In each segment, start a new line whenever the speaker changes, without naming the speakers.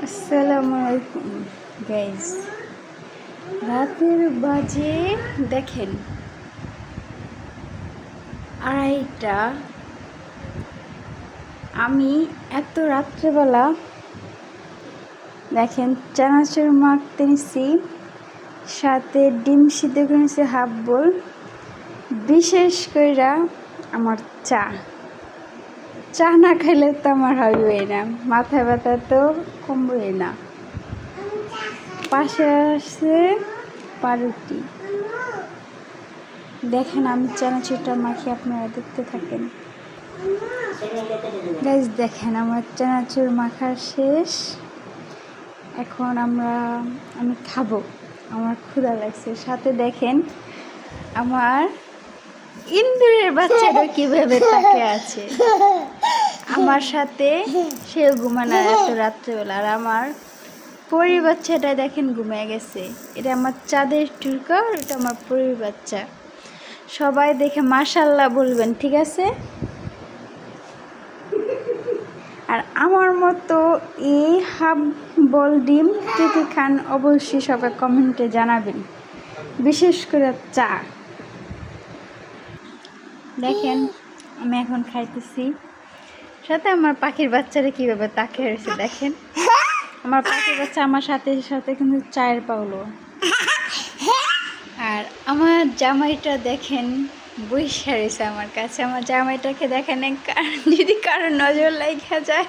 আসসালামু আলাইকুম গাইজ। রাতের বাজে দেখেন 2:30। আমি এত রাত্রেবেলা দেখেন চানাচুর মাখতে নিছি, সাথে ডিম সিদ্ধ করে নিছি হাফ বোল। বিশেষ করে আমার চা না খাইলে তো আমার হবেই না, মাথা ব্যথা তো কমবেই না। পাশে আছে পাউরুটি। দেখেন আমি চানাচুরটা মাখি, আপনারা দেখতে থাকেন গাইজ। দেখেন আমার চানাচুর মাখা শেষ, এখন আমি খাবো। আমার ক্ষুধা লাগছে। সাথে দেখেন আমার ইন্দুরের বাচ্চাটা কিভাবে তাকে আছে আমার সাথে। সেও ঘুমানো এত রাত্রেবেলা, আর আমার পরীর বাচ্চাটা দেখেন ঘুমিয়ে গেছে। এটা আমার চাঁদের টুকা, আর এটা আমার পরীর বাচ্চা। সবাই দেখে মাশাআল্লাহ বলবেন, ঠিক আছে? আর আমার মতো এই হাফ বল ডিম কে কে খান অবশ্যই সবাই কমেন্টে জানাবেন, বিশেষ করে চা। দেখেন আমি এখন খাইতেছি, সাথে আমার পাখির বাচ্চারা কীভাবে তাকিয়ে রয়েছে দেখেন। আমার পাখির বাচ্চা আমার সাথে সাথে কিন্তু চায়ের পাউলো। আর আমার জামাইটা দেখেন বইসা রয়েছে আমার কাছে। আমার জামাইটাকে দেখেন, যদি কারোর নজর লাগা যায়।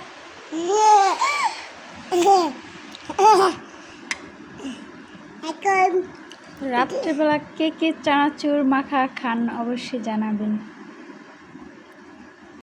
রাত্রেবেলা কে কে চানাচুর মাখা খান অবশ্যই জানাবেন।